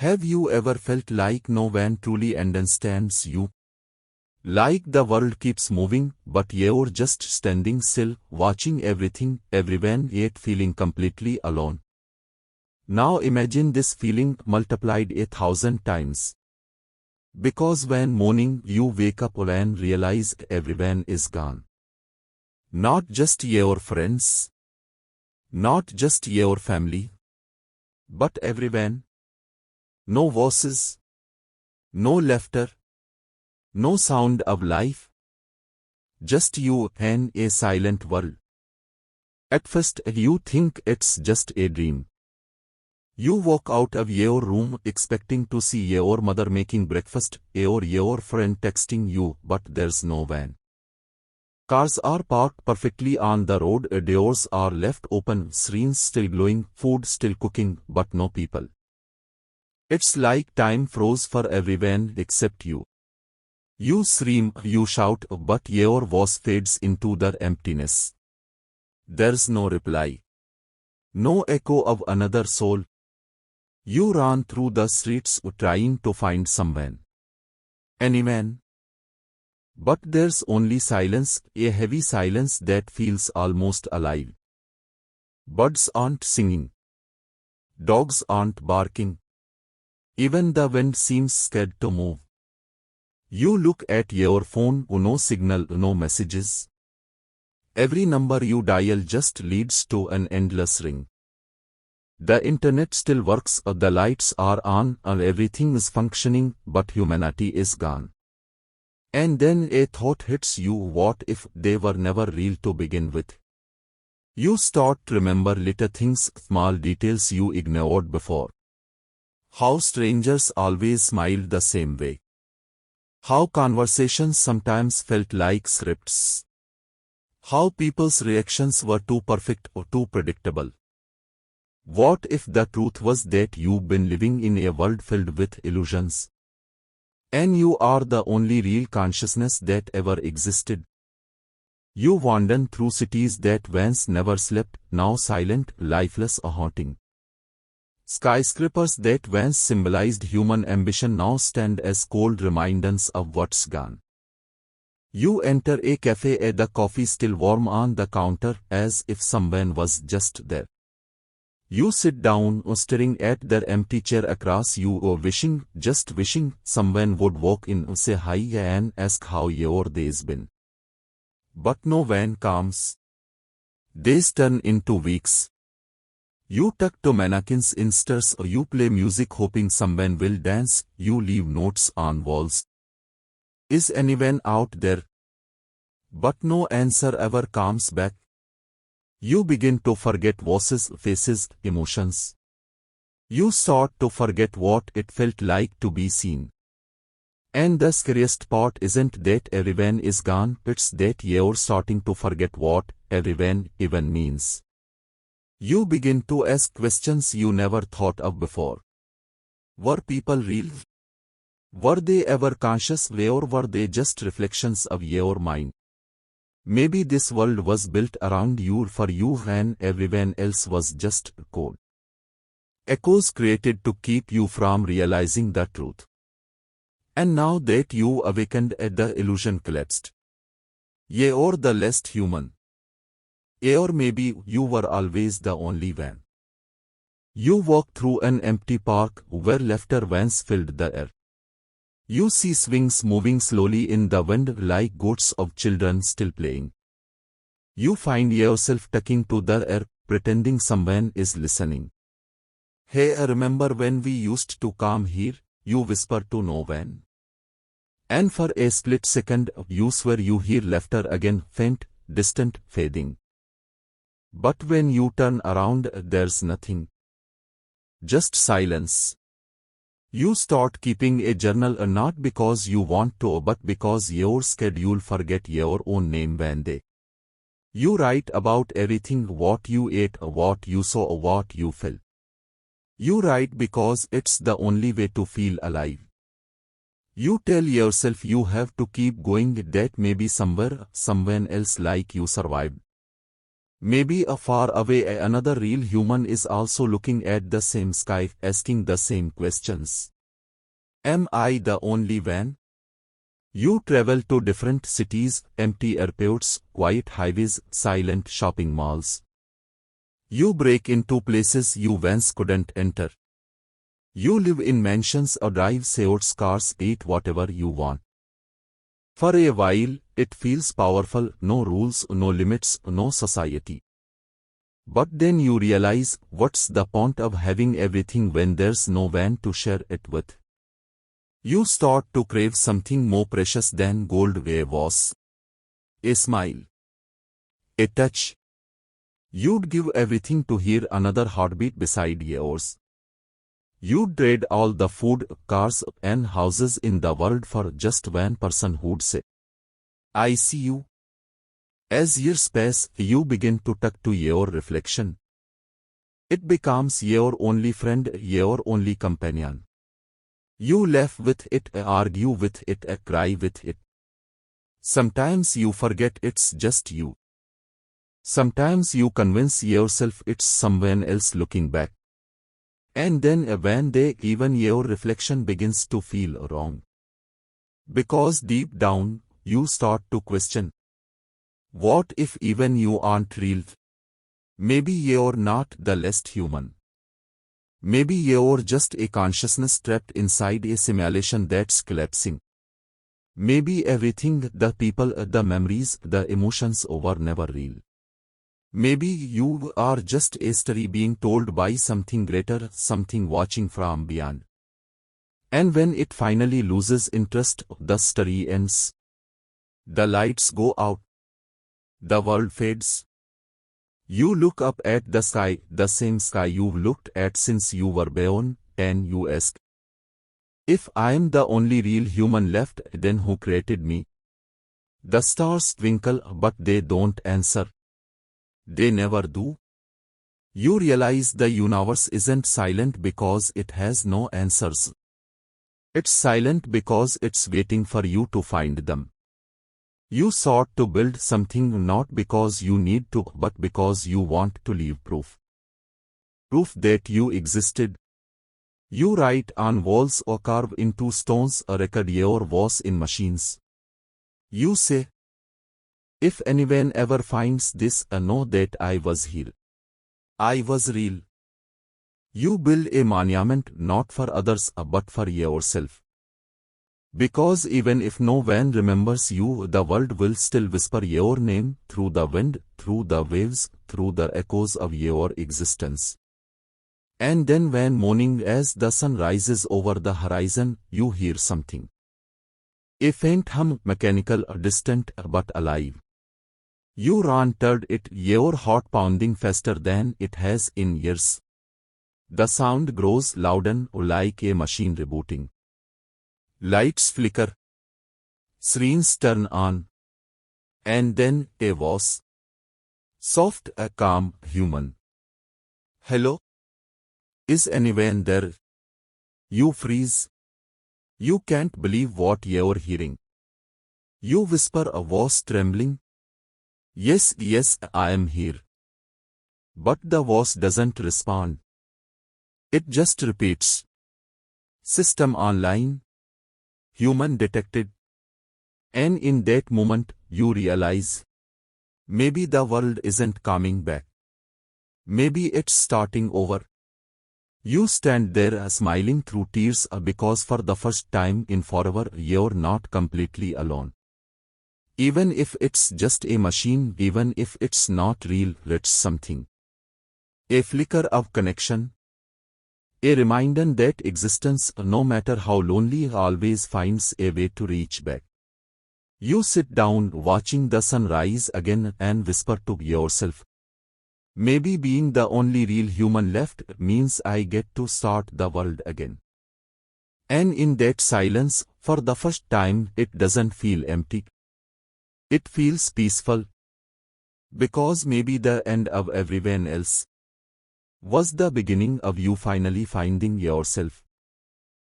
Have you ever felt like no one truly understands you? Like the world keeps moving, but you're just standing still, watching everything, everyone, yet feeling completely alone. Now imagine this feeling multiplied 1,000 times. Because one morning you wake up and realize everyone is gone. Not just your friends. Not just your family. But everyone. No voices. No laughter. No sound of life. Just you and a silent world. At first you think it's just a dream. You walk out of your room expecting to see your mother making breakfast or your friend texting you, but there's no one. Cars are parked perfectly on the road, doors are left open, screens still glowing, food still cooking, but no people. It's like time froze for everyone except you. You scream, you shout, but your voice fades into the emptiness. There's no reply. No echo of another soul. You run through the streets trying to find someone. Anyone. But there's only silence, a heavy silence that feels almost alive. Birds aren't singing. Dogs aren't barking. Even the wind seems scared to move. You look at your phone, no signal, no messages. Every number you dial just leads to an endless ring. The internet still works, the lights are on, and everything is functioning, but humanity is gone. And then a thought hits you: what if they were never real to begin with? You start to remember little things, small details you ignored before. How strangers always smiled the same way. How conversations sometimes felt like scripts. How people's reactions were too perfect or too predictable. What if the truth was that you've been living in a world filled with illusions? And you are the only real consciousness that ever existed. You wander through cities that once never slept, now silent, lifeless or haunting. Skyscrapers that once symbolized human ambition now stand as cold reminders of what's gone. You enter a cafe, the coffee still warm on the counter, as if someone was just there. You sit down, staring at their empty chair across you, wishing, just wishing, someone would walk in, say hi and ask how your day's been. But no one comes. Days turn into weeks. You talk to mannequins in stores, or you play music hoping someone will dance, you leave notes on walls. Is anyone out there? But no answer ever comes back. You begin to forget voices, faces, emotions. You start to forget what it felt like to be seen. And the scariest part isn't that everyone is gone, it's that you're starting to forget what everyone even means. You begin to ask questions you never thought of before. Were people real? Were they ever conscious, or were they just reflections of your mind? Maybe this world was built around you for you and everyone else was just code. Echoes created to keep you from realizing the truth. And now that you awakened, the illusion collapsed. You're the less human. Or maybe you were always the only one. You walk through an empty park where laughter once filled the air. You see swings moving slowly in the wind like ghosts of children still playing. You find yourself talking to the air, pretending someone is listening. Hey, remember when we used to come here? You whisper to no one. And for a split second, you swear you hear laughter again, faint, distant, fading. But when you turn around, there's nothing. Just silence. You start keeping a journal, not because you want to, but because you're scared you'll forget your own name one day. You write about everything: what you ate, what you saw, what you felt. You write because it's the only way to feel alive. You tell yourself you have to keep going, that maybe somewhere, someone else like you survived. Maybe a far away another real human is also looking at the same sky, asking the same questions. Am I the only one? You travel to different cities, empty airports, quiet highways, silent shopping malls. You break into places you once couldn't enter. You live in mansions or drive sports cars, eat whatever you want. For a while, it feels powerful, no rules, no limits, no society. But then you realize, what's the point of having everything when there's no one to share it with? You start to crave something more precious than gold was. A smile. A touch. You'd give everything to hear another heartbeat beside yours. You'd trade all the food, cars, and houses in the world for just one person who'd say, I see you. As years pass, you begin to talk to your reflection. It becomes your only friend, your only companion. You laugh with it, argue with it, cry with it. Sometimes you forget it's just you. Sometimes you convince yourself it's someone else looking back. And then one day even your reflection begins to feel wrong. Because deep down, you start to question. What if even you aren't real? Maybe you're not the less human. Maybe you're just a consciousness trapped inside a simulation that's collapsing. Maybe everything, the people, the memories, the emotions were never real. Maybe you are just a story being told by something greater, something watching from beyond. And when it finally loses interest, the story ends. The lights go out. The world fades. You look up at the sky, the same sky you've looked at since you were born, and you ask, if I'm the only real human left, then who created me? The stars twinkle, but they don't answer. They never do. You realize the universe isn't silent because it has no answers. It's silent because it's waiting for you to find them. You sought to build something not because you need to, but because you want to leave proof. Proof that you existed. You write on walls or carve into stones or record your voice in machines. You say, if anyone ever finds this, know that I was here. I was real. You build a monument not for others but for yourself. Because even if no one remembers you, the world will still whisper your name through the wind, through the waves, through the echoes of your existence. And then one morning as the sun rises over the horizon, you hear something. A faint hum, mechanical, distant, but alive. You run toward it, your heart pounding faster than it has in years. The sound grows louder, like a machine rebooting. Lights flicker. Sirens turn on. And then a voice. Soft, calm, human. Hello? Is anyone there? You freeze. You can't believe what you're hearing. You whisper, a voice trembling. Yes, yes, I am here. But the voice doesn't respond. It just repeats. System online. Human detected. And in that moment, you realize. Maybe the world isn't coming back. Maybe it's starting over. You stand there smiling through tears because for the first time in forever you're not completely alone. Even if it's just a machine, even if it's not real, it's something. A flicker of connection. A reminder that existence, no matter how lonely, always finds a way to reach back. You sit down watching the sun rise again and whisper to yourself. Maybe being the only real human left means I get to start the world again. And in that silence, for the first time, it doesn't feel empty. It feels peaceful. Because maybe the end of everyone else was the beginning of you finally finding yourself.